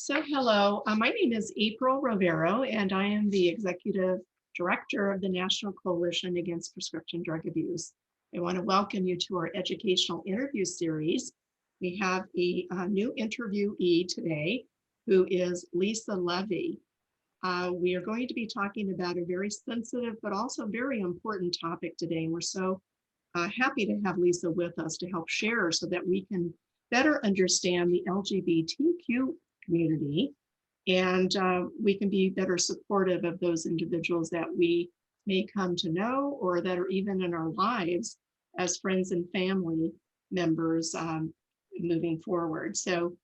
So hello, my name is April Rivero, and I am the Executive Director of the National Coalition Against Prescription Drug Abuse. I want to welcome you to our educational interview series. We have a new interviewee today, who is Lisa Levy. We are going to be talking about a very sensitive but also very important topic today. And we're so happy to have Lisa with us to help share so that we can better understand the LGBTQ community, and we can be better supportive of those individuals that we may come to know or that are even in our lives as friends and family members moving forward. So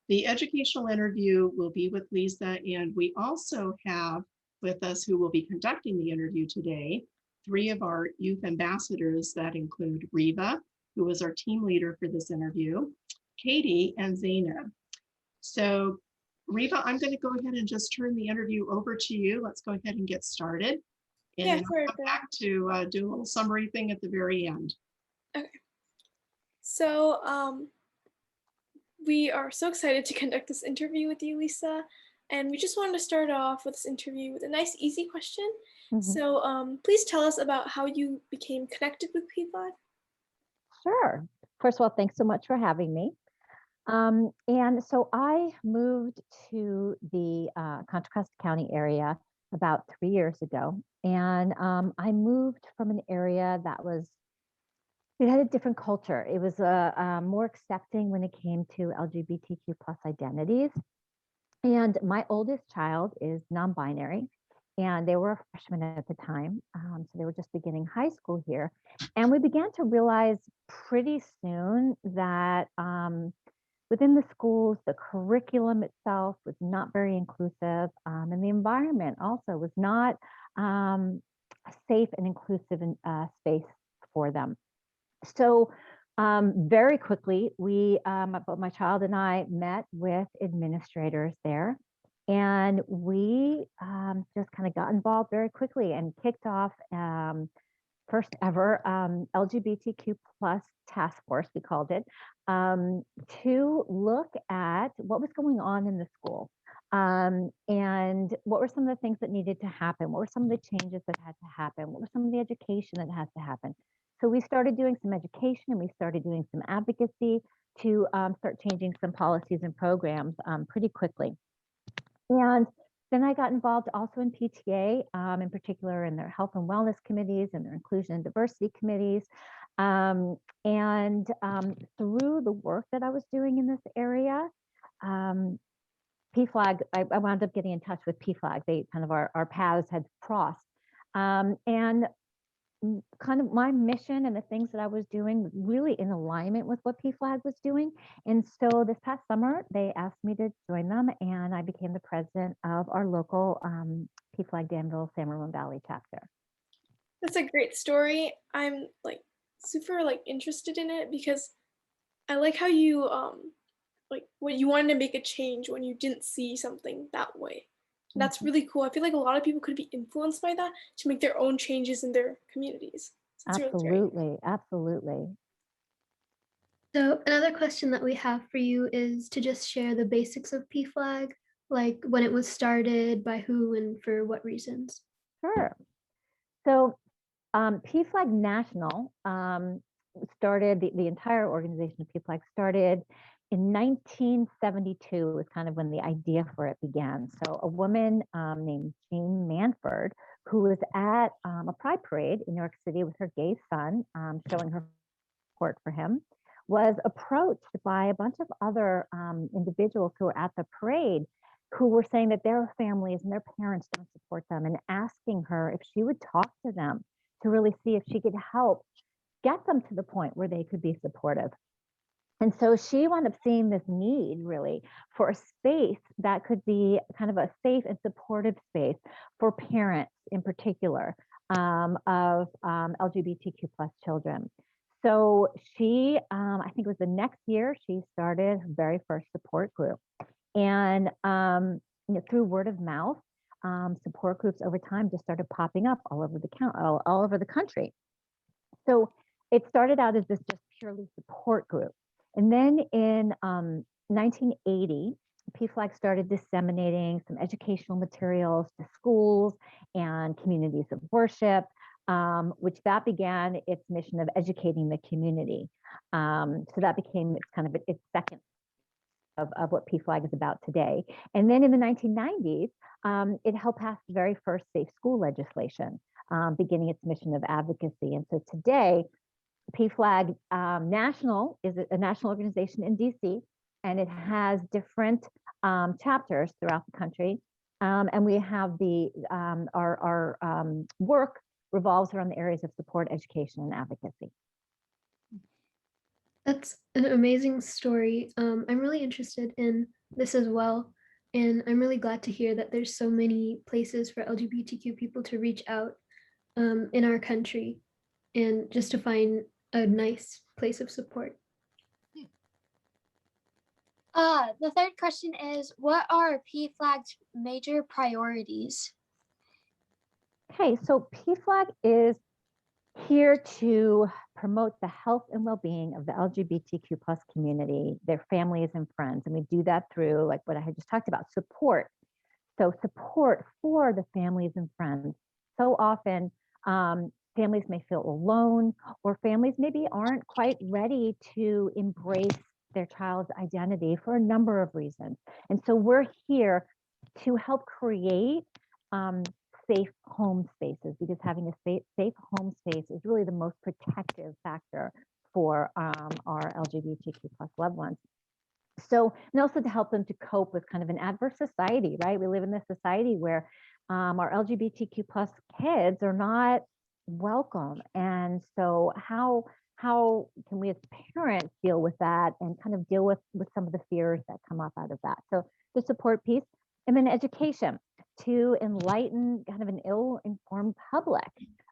the educational interview will be with Lisa, and we also have with us, who will be conducting the interview today, three of our youth ambassadors that include Reva, who is our team leader for this interview, Katie, and Zainab. So Reva, I'm going to go ahead and just turn the interview over to you. Let's go ahead and get started. And then I'll come back to do a little summary thing at the very end. Okay. So we are so excited to conduct this interview with you, Lisa. And we just wanted to start off with this interview with a nice, easy question. So please tell us about how you became connected with PFLAG. Sure. First of all, thanks so much for having me. And so I moved to the Contra Costa County area about 3 years ago. And I moved from an area that it had a different culture. It was more accepting when it came to LGBTQ plus identities. And my oldest child is non-binary, and they were a freshman at the time. So they were just beginning high school here. And we began to realize pretty soon that within the schools, the curriculum itself was not very inclusive, and the environment also was not a safe and inclusive space for them. So very quickly, both my child and I met with administrators there, and we just kind of got involved very quickly and kicked off first ever LGBTQ plus task force, we called it, to look at what was going on in the school, and what were some of the things that needed to happen, what were some of the changes that had to happen, what were some of the education that had to happen. So we started doing some education, and we started doing some advocacy to start changing some policies and programs pretty quickly. And then I got involved also in PTA, in particular in their health and wellness committees and their inclusion and diversity committees. And through the work that I was doing in this area, PFLAG, I wound up getting in touch with PFLAG. They kind of our paths had crossed. And kind of my mission and the things that I was doing was really in alignment with what PFLAG was doing. And so this past summer, they asked me to join them, and I became the president of our local PFLAG Danville-San Ramon Valley chapter. That's a great story. I'm super interested in it because I like how you when you wanted to make a change when you didn't see something that way. That's really cool. I feel like a lot of people could be influenced by that to make their own changes in their communities. Absolutely, absolutely. So another question that we have for you is to just share the basics of PFLAG, like when it was started, by who, and for what reasons. Sure. So PFLAG National started, the entire organization of PFLAG started in 1972 was kind of when the idea for it began. So a woman named Jean Manford, who was at a pride parade in New York City with her gay son, showing her support for him, was approached by a bunch of other individuals who were at the parade, who were saying that their families and their parents don't support them, and asking her if she would talk to them to really see if she could help get them to the point where they could be supportive. And so she wound up seeing this need really for a space that could be kind of a safe and supportive space for parents in particular of LGBTQ plus children. So she, I think it was the next year, she started her very first support group. And through word of mouth, support groups over time just started popping up all over the country. So it started out as this just purely support group. And then in 1980, PFLAG started disseminating some educational materials to schools and communities of worship, which that began its mission of educating the community. So that became its kind of its second of what PFLAG is about today. And then in the 1990s, it helped pass the very first safe school legislation, beginning its mission of advocacy. And so today, PFLAG National is a national organization in DC, and it has different chapters throughout the country. And we have our work revolves around the areas of support, education, and advocacy. That's an amazing story. I'm really interested in this as well. And I'm really glad to hear that there's so many places for LGBTQ people to reach out in our country and just to find a nice place of support. The third question is, what are PFLAG's major priorities? Okay, so PFLAG is here to promote the health and well-being of the LGBTQ plus community, their families and friends. And we do that through, like what I had just talked about, support. So support for the families and friends. So often families may feel alone, or families maybe aren't quite ready to embrace their child's identity for a number of reasons. And so we're here to help create safe home spaces, because having a safe home space is really the most protective factor for our LGBTQ plus loved ones. So, and also to help them to cope with kind of an adverse society, right? We live in this society where our LGBTQ plus kids are not welcome. And so how can we as parents deal with that and kind of deal with some of the fears that come up out of that? So the support piece, and then education to enlighten kind of an ill-informed public.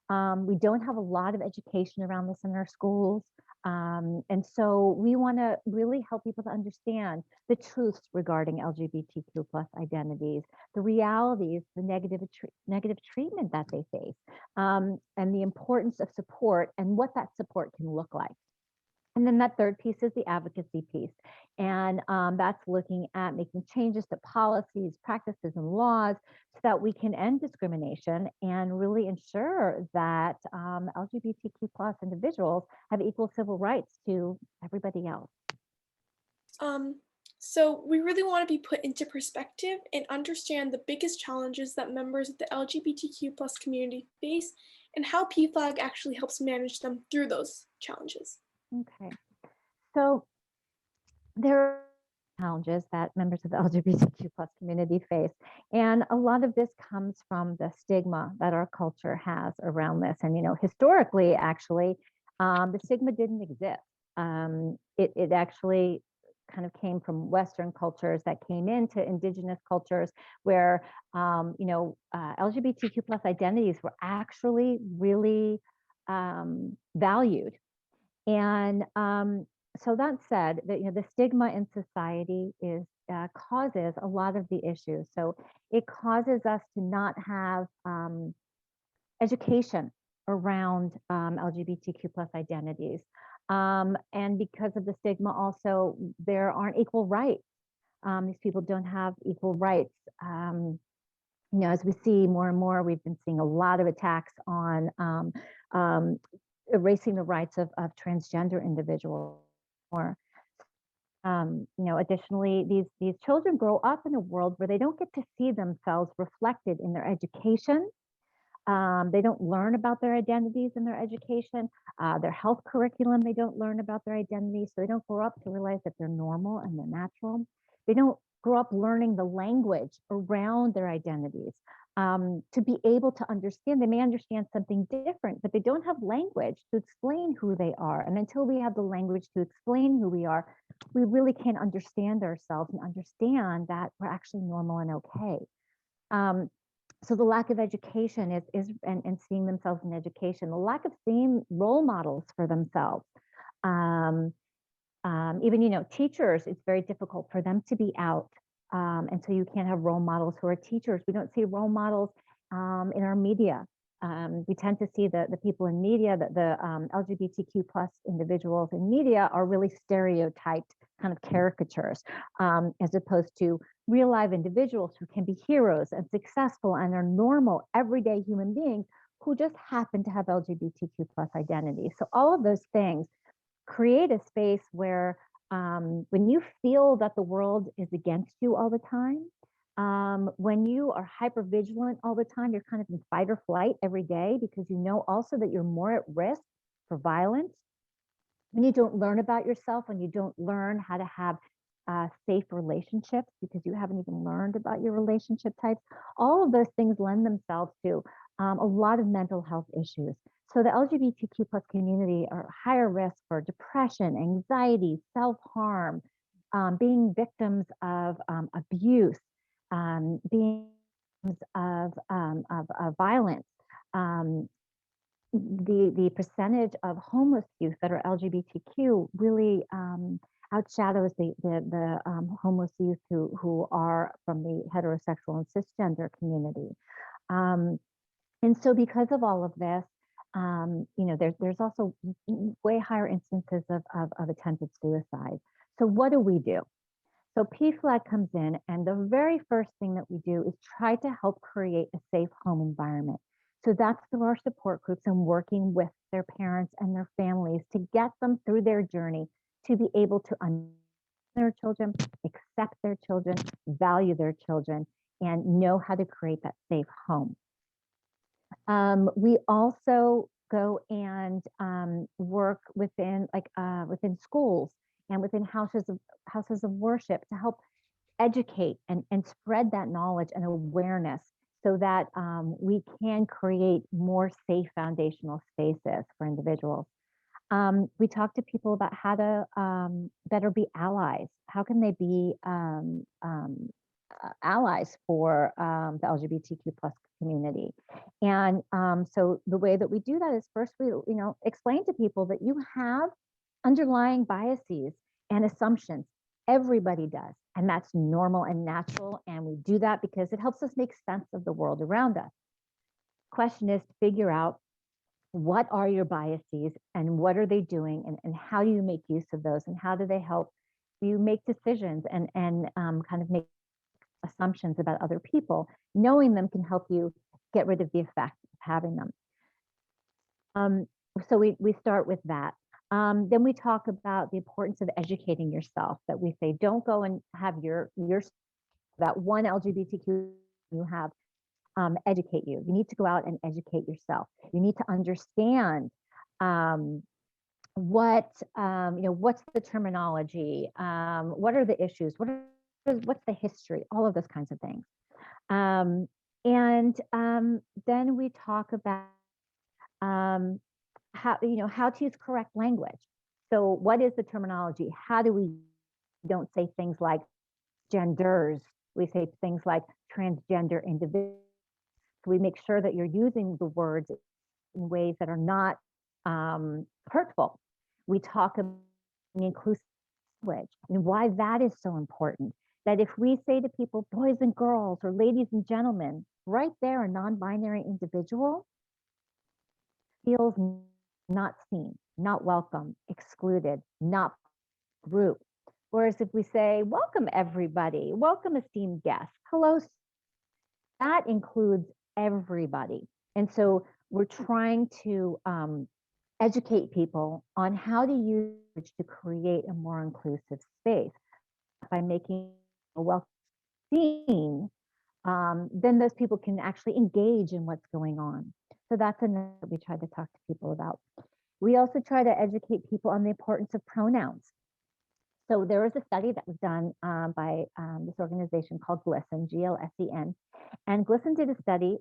We don't have a lot of education around this in our schools. And so we want to really help people to understand the truths regarding LGBTQ plus identities, the realities, the negative treatment that they face, and the importance of support and what that support can look like. And then that third piece is the advocacy piece. And that's looking at making changes to policies, practices, and laws so that we can end discrimination and really ensure that LGBTQ plus individuals have equal civil rights to everybody else. So we really want to be put into perspective and understand the biggest challenges that members of the LGBTQ plus community face and how PFLAG actually helps manage them through those challenges. Okay, so there are challenges that members of the LGBTQ plus community face, and a lot of this comes from the stigma that our culture has around this. And historically, actually, the stigma didn't exist. It actually kind of came from Western cultures that came into indigenous cultures where LGBTQ plus identities were actually really valued. And so that said, that the stigma in society is causes a lot of the issues. So it causes us to not have education around LGBTQ plus identities. And because of the stigma, also there aren't equal rights. These people don't have equal rights. As we see more and more, we've been seeing a lot of attacks on erasing the rights of transgender individuals. Or, additionally, these children grow up in a world where they don't get to see themselves reflected in their education. They don't learn about their identities in their education, their health curriculum. They don't learn about their identities, so they don't grow up to realize that they're normal and they're natural. They don't grow up learning the language around their identities. To be able to understand, they may understand something different, but they don't have language to explain who they are. And until we have the language to explain who we are, we really can't understand ourselves and understand that we're actually normal and okay. So the lack of education is and seeing themselves in education, the lack of seeing role models for themselves. Even, teachers, it's very difficult for them to be out. And so you can't have role models who are teachers. We don't see role models in our media We tend to see the people in media, the LGBTQ plus individuals in media are really stereotyped kind of caricatures, as opposed to real live individuals who can be heroes and successful and are normal, everyday human beings who just happen to have LGBTQ plus identity. So all of those things create a space where when you feel that the world is against you all the time, when you are hyper vigilant all the time, you're kind of in fight or flight every day because you know also that you're more at risk for violence. When you don't learn about yourself, when you don't learn how to have safe relationships because you haven't even learned about your relationship types, all of those things lend themselves to a lot of mental health issues. So the LGBTQ plus community are higher risk for depression, anxiety, self-harm, being victims of abuse, being of violence. The percentage of homeless youth that are LGBTQ really outshadows the homeless youth who are from the heterosexual and cisgender community. And so because of all of this, there's also way higher instances of attempted suicide. So what do? So PFLAG comes in, and the very first thing that we do is try to help create a safe home environment. So that's through our support groups and working with their parents and their families to get them through their journey to be able to understand their children, accept their children, value their children, and know how to create that safe home. We also go and work within schools and within houses of worship to help educate and spread that knowledge and awareness so that we can create more safe foundational spaces for individuals. We talk to people about how to better be allies. How can they be allies for the LGBTQ plus community? And so the way that we do that is first we explain to people that you have underlying biases and assumptions. Everybody does, and that's normal and natural, and we do that because it helps us make sense of the world around us. Question is to figure out what are your biases and what are they doing, and how do you make use of those, and how do they help you make decisions and kind of make assumptions about other people. Knowing them can help you get rid of the effect of having them. So we start with that. Then we talk about the importance of educating yourself, that we say, don't go and have your that one LGBTQ you have educate you. You need to go out and educate yourself. You need to understand what's the terminology, what are the issues, what's the history, all of those kinds of things. Then we talk about how to use correct language. So what is the terminology? How do we don't say things like genders, we say things like transgender individuals. So we make sure that you're using the words in ways that are not hurtful. We talk about inclusive language and why that is so important. That if we say to people, boys and girls, or ladies and gentlemen, right there, a non-binary individual feels not seen, not welcome, excluded, not group. Whereas if we say, welcome everybody, welcome esteemed guests, hello, that includes everybody. And so we're trying to educate people on how to use it to create a more inclusive space by making a welcome seen. Then those people can actually engage in what's going on. So that's another we try to talk to people about. We also try to educate people on the importance of pronouns. So there was a study that was done by this organization called GLSEN, G-L-S-E-N. And GLSEN did a study.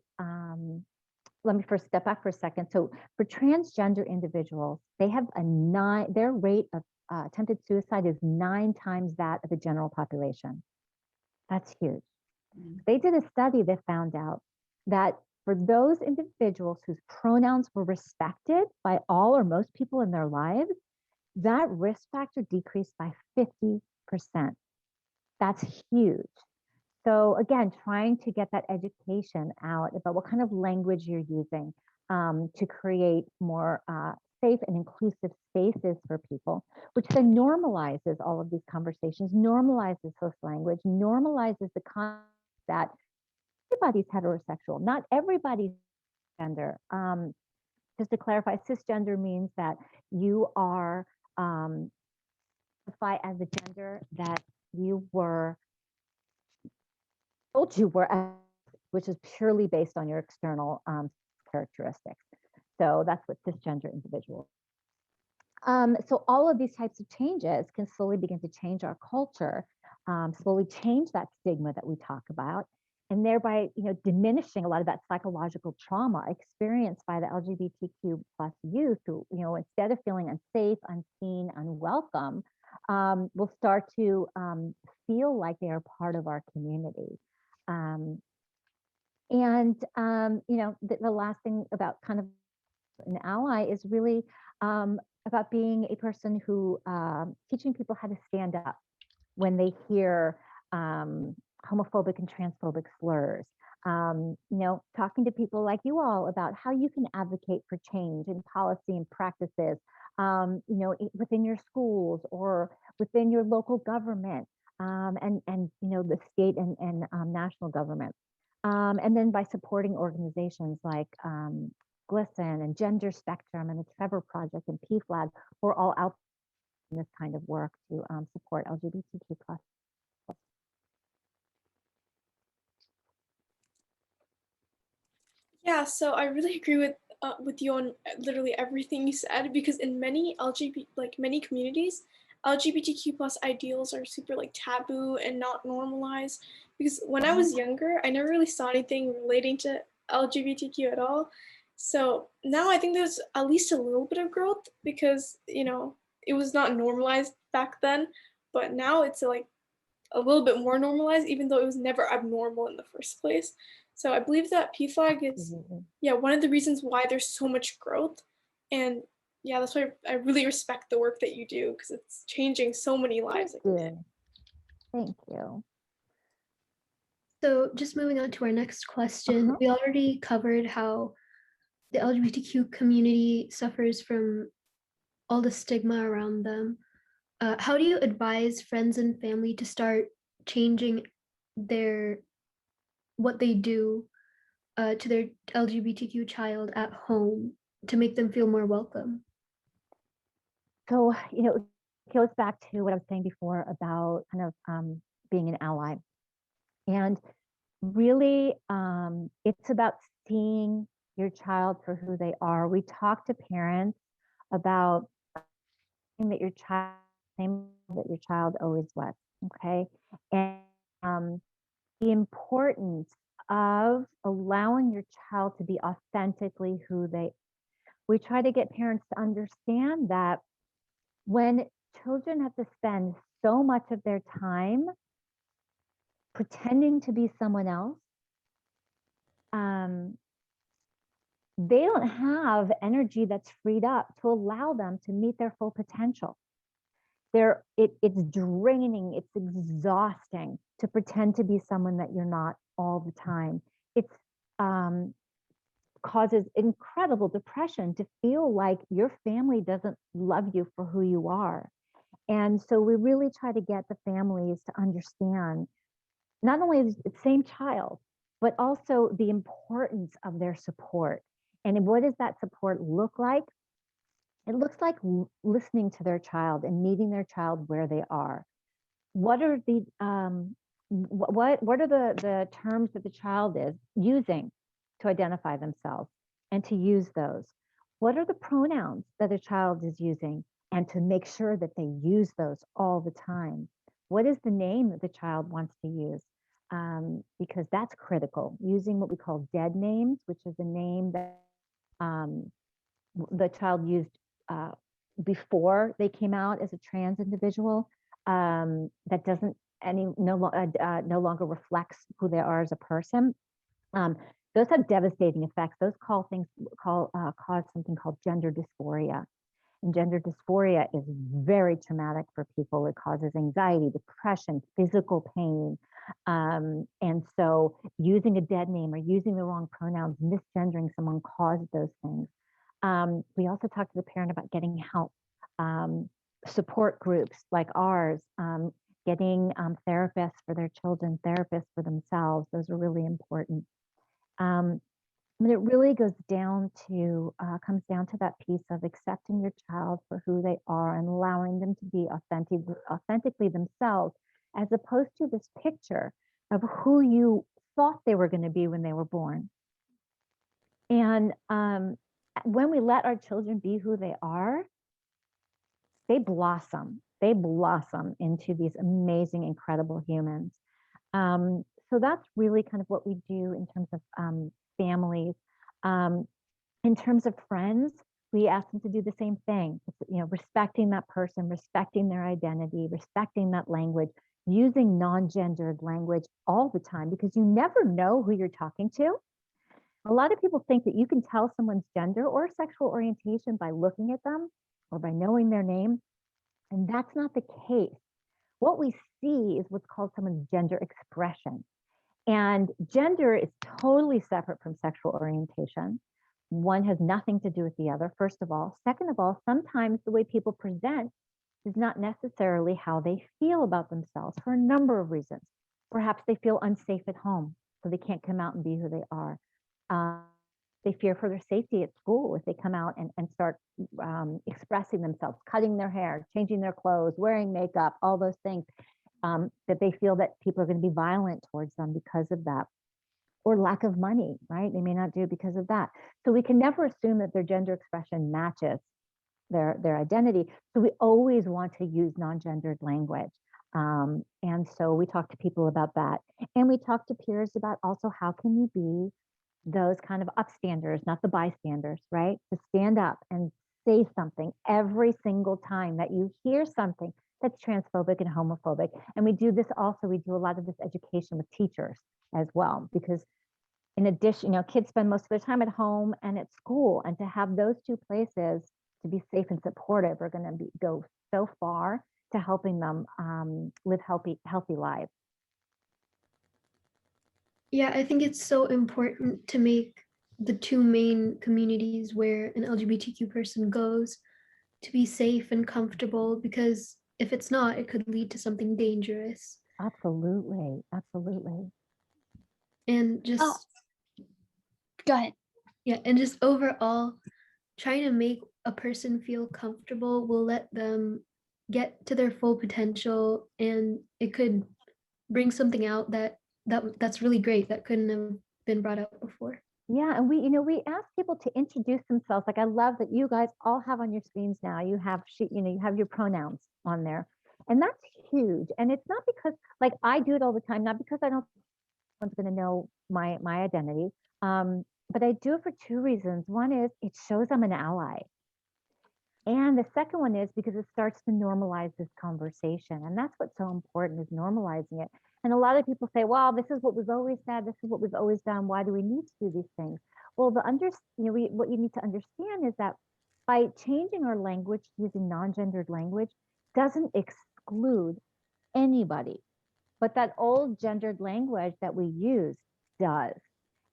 Let me first step back for a second. So for transgender individuals, they have their rate of attempted suicide is 9 times that of the general population. That's huge. They did a study that found out that for those individuals whose pronouns were respected by all or most people in their lives, that risk factor decreased by 50%. That's huge. So again, trying to get that education out about what kind of language you're using to create more safe and inclusive spaces for people, which then normalizes all of these conversations, normalizes this language, normalizes the concept that everybody's heterosexual, not everybody's gender. Just to clarify, cisgender means that you are identify as a gender that you were told you were, which is purely based on your external characteristics. So that's what cisgender individuals. So all of these types of changes can slowly begin to change our culture, slowly change that stigma that we talk about, and thereby, diminishing a lot of that psychological trauma experienced by the LGBTQ plus youth who, instead of feeling unsafe, unseen, unwelcome, will start to feel like they are part of our community. The last thing about kind of an ally is really about being a person who teaching people how to stand up when they hear homophobic and transphobic slurs. Talking to people like you all about how you can advocate for change in policy and practices, within your schools or within your local government, and the state and national government. And then by supporting organizations like GLSEN and Gender Spectrum and the Trevor Project and PFLAG, we're all out in this kind of work to support LGBTQ plus. Yeah, so I really agree with you on literally everything you said, because in many many communities, LGBTQ plus ideals are super like taboo and not normalized. Because when I was younger, I never really saw anything relating to LGBTQ at all. So now I think there's at least a little bit of growth, because it was not normalized back then, but now it's like a little bit more normalized, even though it was never abnormal in the first place. So I believe that PFLAG is, one of the reasons why there's so much growth. And yeah, that's why I really respect the work that you do, because it's changing so many lives. Thank you. So just moving on to our next question, we already covered how the LGBTQ community suffers from all the stigma around them. How do you advise friends and family to start changing what they do to their LGBTQ child at home to make them feel more welcome? So, it goes back to what I was saying before about kind of being an ally. And really, it's about seeing your child for who they are. We talk to parents about that your child, same that your child always was, okay? And the importance of allowing your child to be authentically who they are. We try to get parents to understand that when children have to spend so much of their time pretending to be someone else, they don't have energy that's freed up to allow them to meet their full potential. It's draining, it's exhausting to pretend to be someone that you're not all the time. It's causes incredible depression to feel like your family doesn't love you for who you are. And so we really try to get the families to understand not only the same child, but also the importance of their support. And what does that support look like? It looks like listening to their child and meeting their child where they are. What are the what are the terms that the child is using to identify themselves and to use those? What are the pronouns that the child is using and to make sure that they use those all the time? What is the name that the child wants to use? Because that's critical. Using what we call dead names, which is a name that the child used before they came out as a trans individual, that doesn't no longer reflects who they are as a person. Those have devastating effects. Those cause something called gender dysphoria. And gender dysphoria is very traumatic for people. It causes anxiety, depression, physical pain. And so using a dead name or using the wrong pronouns, misgendering someone caused those things. We also talked to the parent about getting help, support groups like ours, getting therapists for their children, therapists for themselves. Those are really important. But it really goes down to, comes down to that piece of accepting your child for who they are and allowing them to be authentically themselves, as opposed to this picture of who you thought they were going to be when they were born. And when we let our children be who they are, they blossom. They blossom into these amazing, incredible humans. So that's really kind of what we do in terms of families. In terms of friends, we ask them to do the same thing. Respecting that person, respecting their identity, respecting that language, using non-gendered language all the time, because you never know who you're talking to. A lot of people think that you can tell someone's gender or sexual orientation by looking at them or by knowing their name, and that's not the case. What we see is what's called someone's gender expression. And gender is totally separate from sexual orientation. One has nothing to do with the other, first of all. Second of all, sometimes the way people present is not necessarily how they feel about themselves for a number of reasons. Perhaps they feel unsafe at home, so they can't come out and be who they are. They fear for their safety at school if they come out and start expressing themselves, cutting their hair, changing their clothes, wearing makeup, all those things, that they feel that people are going to be violent towards them because of that. Or lack of money, right? They may not do it because of that. So we can never assume that their gender expression matches their identity. So we always want to use non-gendered language. And so we talk to people about that. And we talk to peers about also how can you be those kind of upstanders, not the bystanders, right? To stand up and say something every single time that you hear something that's transphobic and homophobic. And we do this also, we do a lot of this education with teachers as well, because in addition, kids spend most of their time at home and at school, and to have those two places to be safe and supportive are going to go so far to helping them live healthy lives. Yeah, I think it's so important to make the two main communities where an LGBTQ person goes to be safe and comfortable, because if it's not, it could lead to something dangerous. Absolutely, absolutely. And just Go ahead. yeah, and just overall, trying to make a person feel comfortable will let them get to their full potential, and it could bring something out that's really great that couldn't have been brought out before. Yeah, and we ask people to introduce themselves. Like, I love that you guys all have on your screens now. You have you have your pronouns on there, and that's huge. And it's not because, like, I do it all the time, not because I don't one's going to know my identity, but I do it for two reasons. One is it shows I'm an ally. And the second one is because it starts to normalize this conversation. And that's what's so important, is normalizing it. And a lot of people say, well, this is what we've always said. This is what we've always done. Why do we need to do these things? Well, what you need to understand is that by changing our language, using non-gendered language, doesn't exclude anybody. But that old gendered language that we use does.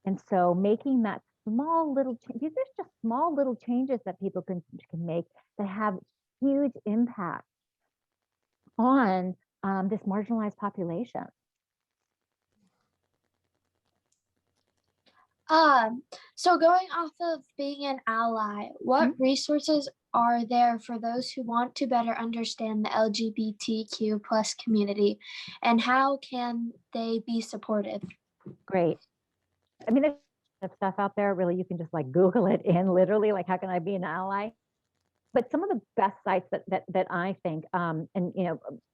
And so making that small little these are just small little changes that people can make that have huge impact on this marginalized population. So going off of being an ally, what resources are there for those who want to better understand the LGBTQ plus community, and how can they be supportive? Great. I mean, there's stuff out there, really, you can just like Google it in, literally, like, how can I be an ally? But some of the best sites that I think, and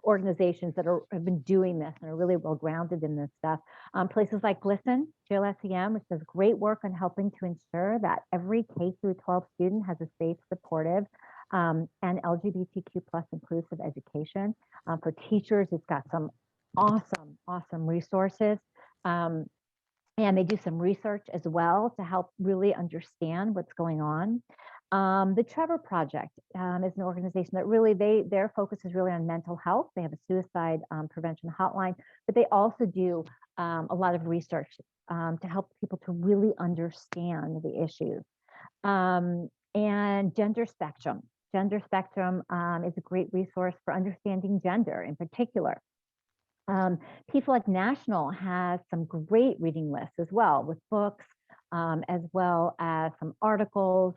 organizations that have been doing this and are really well grounded in this stuff, places like GLSEN, GLSEN, which does great work on helping to ensure that every K through 12 student has a safe, supportive, and LGBTQ plus inclusive education. For teachers, it's got some awesome resources. And they do some research as well to help really understand what's going on. The Trevor Project is an organization that really, their focus is really on mental health. They have a suicide prevention hotline, but they also do a lot of research to help people to really understand the issues. And Gender Spectrum. Gender Spectrum is a great resource for understanding gender in particular. PFLAG National has some great reading lists as well, with books, as well as some articles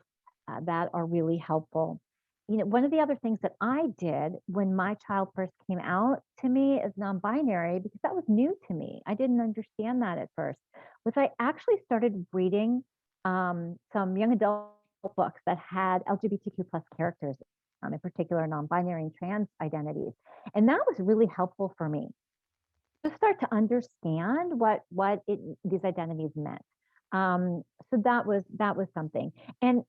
that are really helpful. You know, one of the other things that I did when my child first came out to me as non-binary, because that was new to me, I didn't understand that at first, was I actually started reading some young adult books that had LGBTQ plus characters, in particular non-binary and trans identities. And that was really helpful for me to start to understand what these identities meant. So that was something. And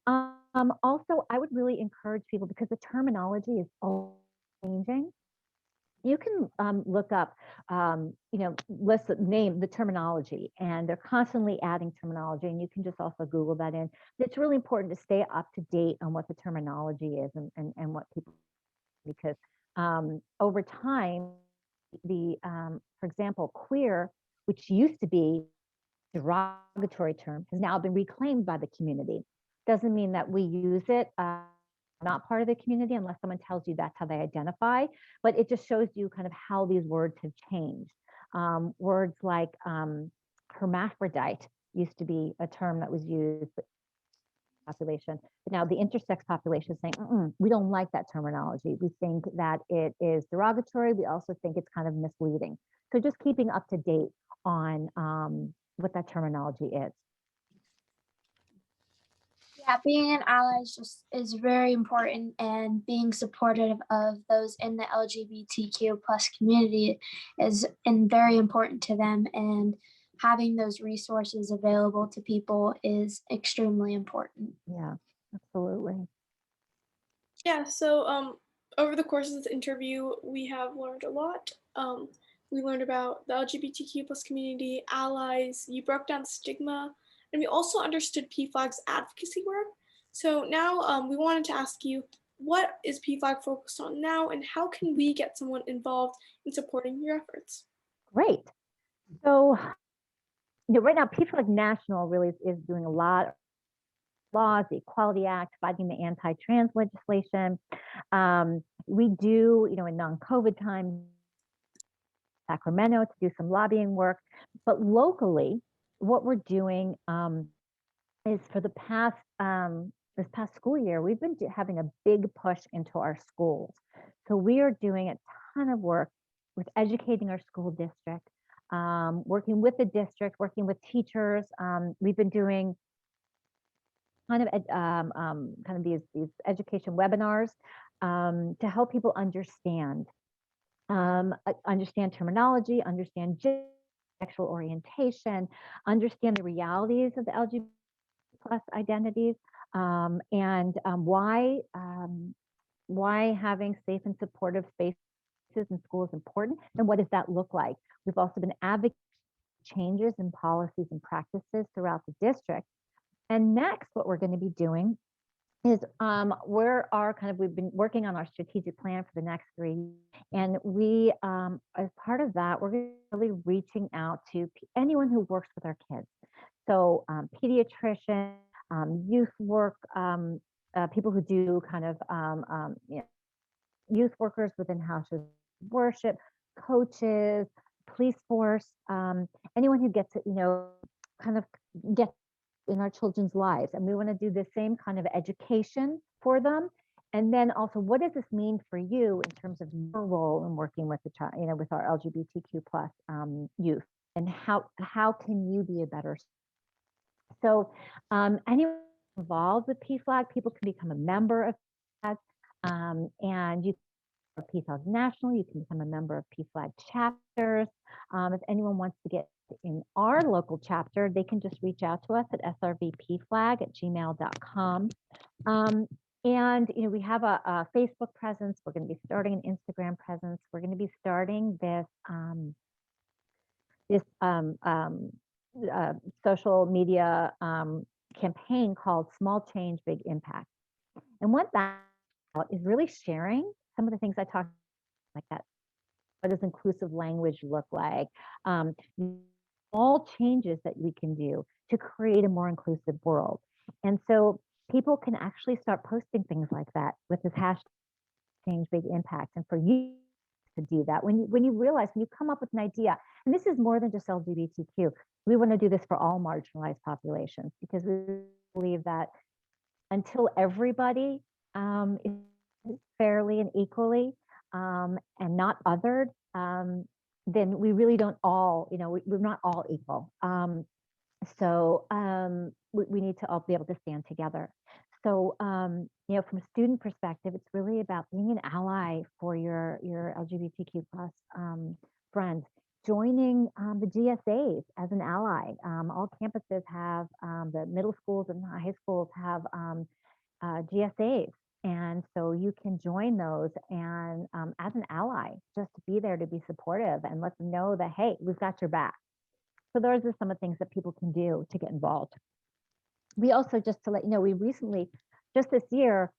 also, I would really encourage people, because the terminology is always changing. You can look up, name the terminology, and they're constantly adding terminology, and you can just also Google that in. It's really important to stay up to date on what the terminology is and what people, because over time, for example, queer, which used to be a derogatory term, has now been reclaimed by the community. Doesn't mean that we use it, not part of the community, unless someone tells you that's how they identify, but it just shows you kind of how these words have changed. Words like hermaphrodite used to be a term that was used population, but now the intersex population is saying, we don't like that terminology. We think that it is derogatory. We also think it's kind of misleading. So just keeping up to date on what that terminology is. Yeah, being an ally is very important, and being supportive of those in the LGBTQ plus community is very important to them, and having those resources available to people is extremely important. Yeah, absolutely. Yeah, so over the course of this interview, we have learned a lot. We learned about the LGBTQ plus community, allies, you broke down stigma, and we also understood PFLAG's advocacy work. So now we wanted to ask you, what is PFLAG focused on now, and how can we get someone involved in supporting your efforts? Great. So, right now, PFLAG National really is doing a lot of laws, the Equality Act, fighting the anti-trans legislation. We do, in non-COVID times, Sacramento to do some lobbying work, but locally, what we're doing is for the past this past school year, we've been having a big push into our schools. So we are doing a ton of work with educating our school district, working with the district, working with teachers. We've been doing kind of these education webinars to help people understand terminology, understand sexual orientation, understand the realities of the LGBT plus identities, and why having safe and supportive spaces in school is important, and what does that look like. We've also been advocating changes in policies and practices throughout the district. And next, what we're going to be doing is we've been working on our strategic plan for the next 3 years. And we, as part of that, we're really reaching out to anyone who works with our kids. So pediatricians, youth work, people who do kind of youth workers within houses of worship, coaches, police force, anyone who gets it, kind of get in our children's lives. And we want to do the same kind of education for them. And then also, what does this mean for you in terms of your role in working with the child, with our LGBTQ plus youth, and how can you be a better? So anyone involved with PFLAG, people can become a member of PFLAG, and you can PFLAG National, you can become a member of PFLAG chapters. If anyone wants to get in our local chapter, they can just reach out to us at srvpflag@gmail.com. And we have a Facebook presence. We're going to be starting an Instagram presence. We're going to be starting this social media campaign called Small Change, Big Impact. And what that is really sharing some of the things I talked like that. What does inclusive language look like? All changes that we can do to create a more inclusive world. And so people can actually start posting things like that with this hashtag change big impact. And for you to do that, when you realize, when you come up with an idea, and this is more than just LGBTQ, we want to do this for all marginalized populations, because we believe that until everybody is fairly and equally and not othered, then we really don't all, we're not all equal. So we need to all be able to stand together. So, from a student perspective, it's really about being an ally for your LGBTQ plus friends, joining the GSAs as an ally. All campuses have, the middle schools and high schools have GSAs. And so you can join those and as an ally, just to be there to be supportive and let them know that, hey, we've got your back. So those are some of the things that people can do to get involved. We also, just to let you know, we recently, just this year,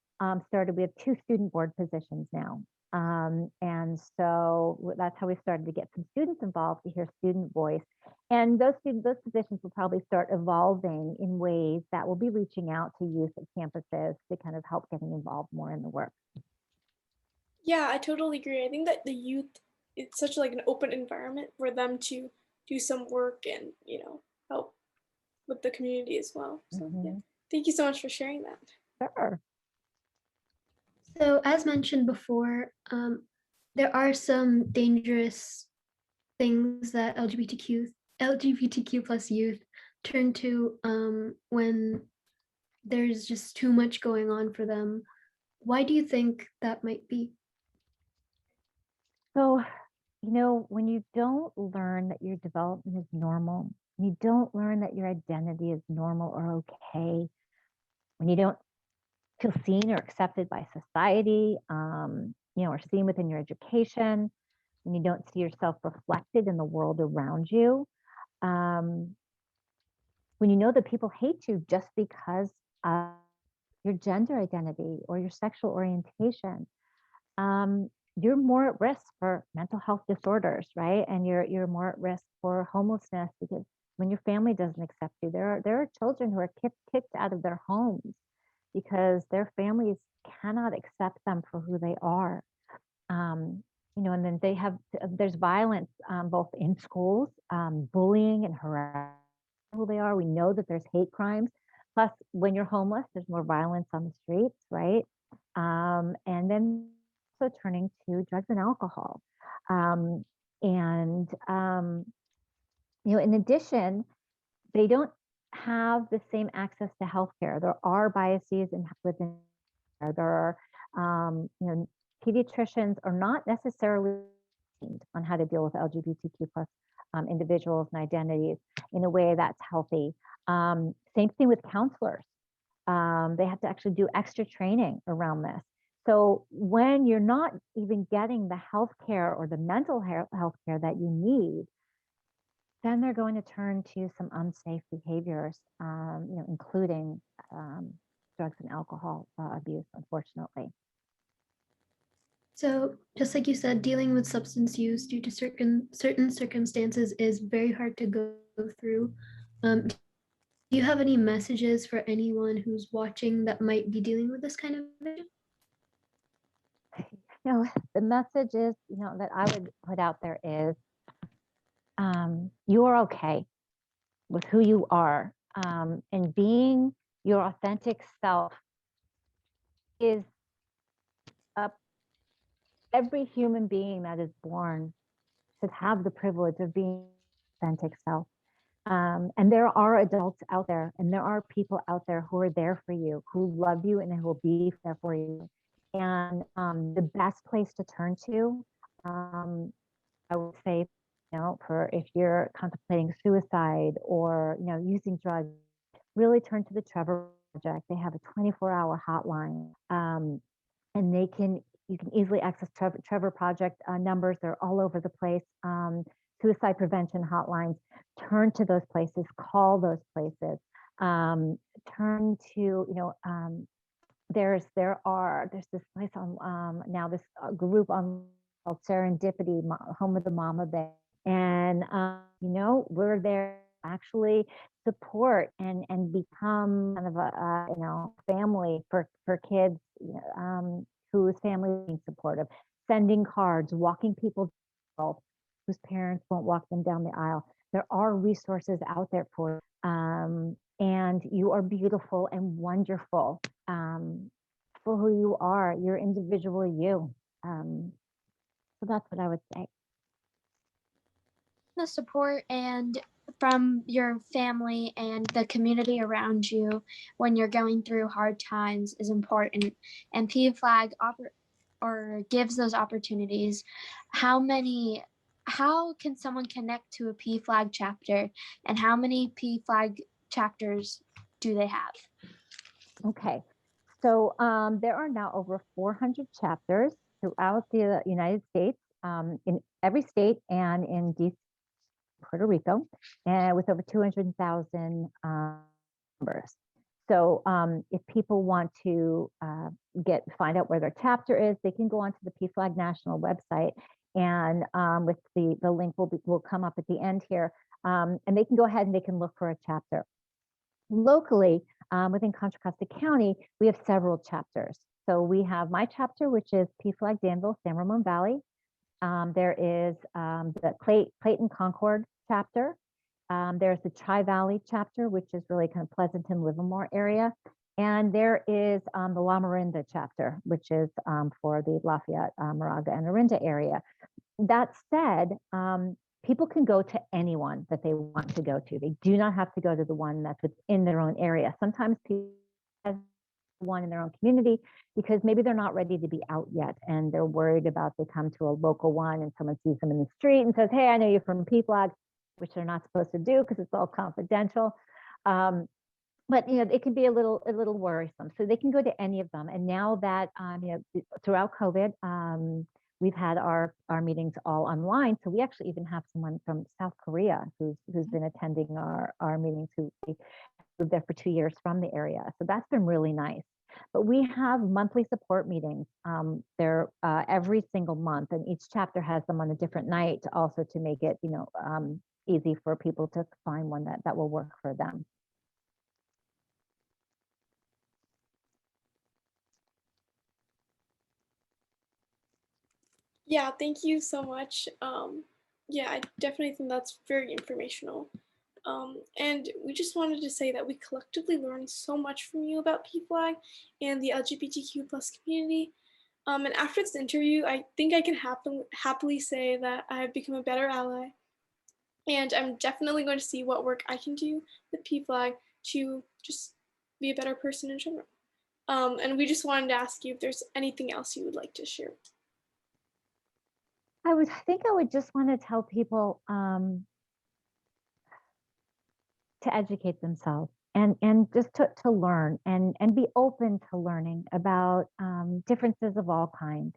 started, we have 2 student board positions now. And so that's how we started to get some students involved, to hear student voice. And those positions will probably start evolving in ways that will be reaching out to youth at campuses to kind of help getting involved more in the work. Yeah, I totally agree. I think that the youth, it's such like an open environment for them to do some work and, help with the community as well. So yeah, thank you so much for sharing that. Sure. So as mentioned before, there are some dangerous things that LGBTQ plus youth turn to when there's just too much going on for them. Why do you think that might be? So, when you don't learn that your development is normal, you don't learn that your identity is normal or okay, when you don't feel seen or accepted by society, or seen within your education, when you don't see yourself reflected in the world around you, when you know that people hate you just because of your gender identity or your sexual orientation, you're more at risk for mental health disorders, right? And you're more at risk for homelessness, because when your family doesn't accept you, there are children who are kicked out of their homes because their families cannot accept them for who they are. And then there's violence both in schools, bullying and harassment who they are. We know that there's hate crimes. Plus, when you're homeless, there's more violence on the streets, right? And then also turning to drugs and alcohol. In addition, they don't have the same access to healthcare. There are biases within there are, pediatricians are not necessarily trained on how to deal with LGBTQ plus individuals and identities in a way that's healthy. Same thing with counselors. They have to actually do extra training around this. So when you're not even getting the healthcare or the mental health care that you need, then they're going to turn to some unsafe behaviors, including drugs and alcohol abuse, unfortunately. So just like you said, dealing with substance use due to certain circumstances is very hard to go through. Do you have any messages for anyone who's watching that might be dealing with this kind of issue? The message is, that I would put out there is, you are okay with who you are, and being your authentic self is every human being that is born should have the privilege of being authentic self. And there are adults out there, and there are people out there who are there for you, who love you, and who will be there for you. And the best place to turn to, I would say, for if you're contemplating suicide or using drugs, really turn to the Trevor Project. They have a 24-hour hotline, and you can easily access Trevor Project numbers. They're all over the place. Suicide prevention hotlines. Turn to those places. Call those places. Turn to there's this place on now this group on called Serendipity, Home of the Mama Bay, and we're there actually support and become kind of a family for kids whose family is being supportive, sending cards, walking people whose parents won't walk them down the aisle. There are resources out there for you. And you are beautiful and wonderful for who you are. You're individual you. So that's what I would say. The support and from your family and the community around you when you're going through hard times is important. And PFLAG gives those opportunities. How can someone connect to a PFLAG chapter, and how many PFLAG chapters do they have? Okay, so there are now over 400 chapters throughout the United States, in every state and in DC, Puerto Rico, and with over 200,000 members. So if people want to find out where their chapter is, they can go onto the PFLAG National website, and with the link will come up at the end here, and they can go ahead and they can look for a chapter. Locally, within Contra Costa County, we have several chapters. So we have my chapter, which is PFLAG Danville-San Ramon Valley. There is the Clayton Concord chapter. There's the Tri-Valley chapter, which is really kind of Pleasanton, Livermore area. And there is the La Miranda chapter, which is for the Lafayette, Moraga, and Orinda area. That said, people can go to anyone that they want to go to. They do not have to go to the one that's within their own area. Sometimes people have one in their own community because maybe they're not ready to be out yet and they're worried about they come to a local one and someone sees them in the street and says, hey, I know you're from PFLAG, which they're not supposed to do because it's all confidential. But it can be a little worrisome. So they can go to any of them. And now that throughout COVID, we've had our meetings all online. So we actually even have someone from South Korea who's been attending our meetings, who lived there for 2 years from the area. So that's been really nice. But we have monthly support meetings. They're every single month, and each chapter has them on a different night also to make it easy for people to find one that will work for them. Yeah, thank you so much. Yeah, I definitely think that's very informational. And we just wanted to say that we collectively learned so much from you about PFLAG and the LGBTQ plus community. And after this interview, I think I can happily say that I have become a better ally. And I'm definitely going to see what work I can do with PFLAG to just be a better person in general. And we just wanted to ask you if there's anything else you would like to share. I would just want to tell people to educate themselves and just to learn and be open to learning about differences of all kinds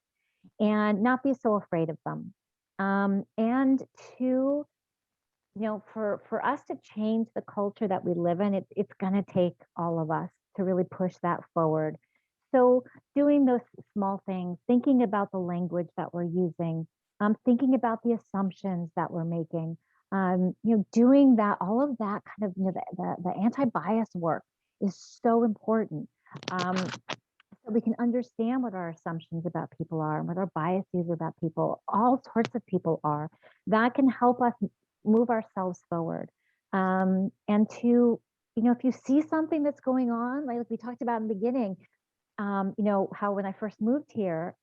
and not be so afraid of them. And to, for us to change the culture that we live in, it's going to take all of us to really push that forward. So doing those small things, thinking about the language that we're using, thinking about the assumptions that we're making, doing that, all of that kind of, the anti-bias work is so important. So we can understand what our assumptions about people are and what our biases about people, all sorts of people are. That can help us move ourselves forward. And to, if you see something that's going on, like we talked about in the beginning, how when I first moved here,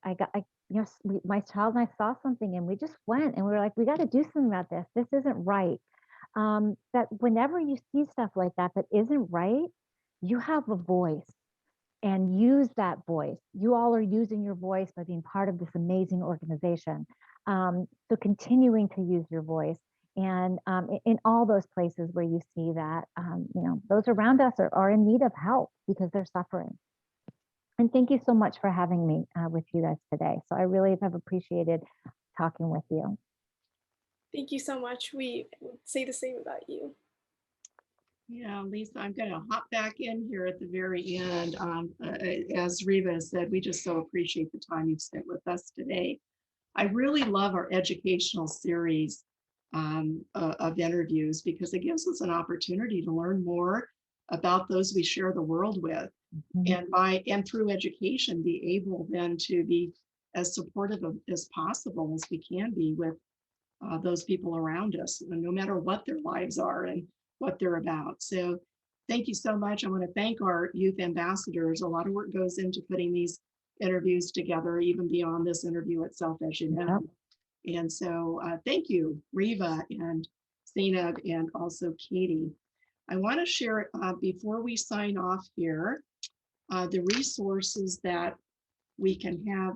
my child and I saw something and we just went and we were like, we got to do something about this. This isn't right. That whenever you see stuff like that isn't right, you have a voice and use that voice. You all are using your voice by being part of this amazing organization. So continuing to use your voice and in all those places where you see that, those around us are in need of help because they're suffering. And thank you so much for having me with you guys today. So I really have appreciated talking with you. Thank you so much. We would say the same about you. Yeah, Lisa, I'm going to hop back in here at the very end. As Reva said, we just so appreciate the time you've spent with us today. I really love our educational series of interviews because it gives us an opportunity to learn more about those we share the world with, and through education be able then to be as supportive as possible as we can be with those people around us, no matter what their lives are and what they're about. So thank you so much. I want to thank our youth ambassadors. A lot of work goes into putting these interviews together, even beyond this interview itself, as you know. And so thank you, Reva and Zainab, and also Katie. I want to share before we sign off here, the resources that we can have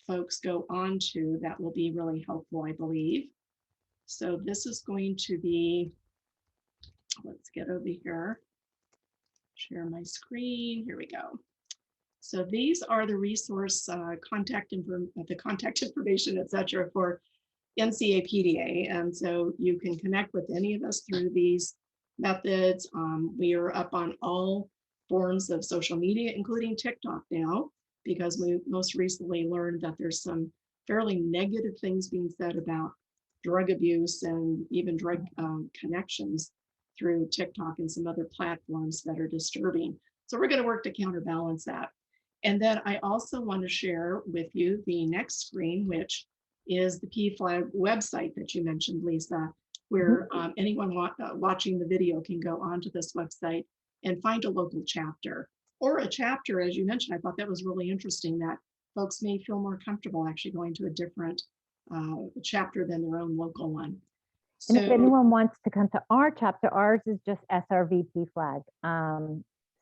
folks go on to that will be really helpful, I believe. So this is going to be, let's get over here, share my screen, here we go. So these are the resource contact information, et cetera, for NCAPDA. And so you can connect with any of us through these methods. We are up on all forms of social media, including TikTok now, because we most recently learned that there's some fairly negative things being said about drug abuse and even drug connections through TikTok and some other platforms that are disturbing. So we're going to work to counterbalance that. And then I also want to share with you the next screen, which is the PFLAG website that you mentioned, Lisa, where anyone watching the video can go onto this website and find a local chapter or a chapter, as you mentioned. I thought that was really interesting that folks may feel more comfortable actually going to a different chapter than their own local one. And if anyone wants to come to our chapter, ours is just SRVP flag.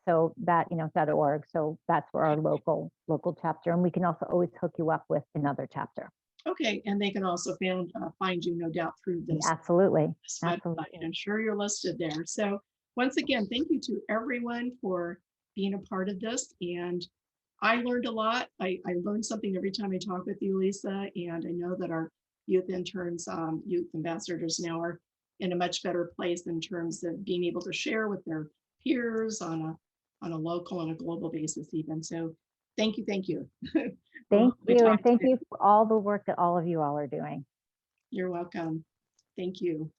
So that, .org. So that's where our local chapter, and we can also always hook you up with another chapter. Okay, and they can also find you, no doubt, through this. Absolutely. This website. I'm sure you're listed there. So once again, thank you to everyone for being a part of this. And I learned a lot. I learned something every time I talk with you, Lisa. And I know that our youth interns, youth ambassadors now are in a much better place in terms of being able to share with their peers on a local and a global basis even. So thank you. Thank you. Thank you. And thank you for all the work that all of you all are doing. You're welcome. Thank you.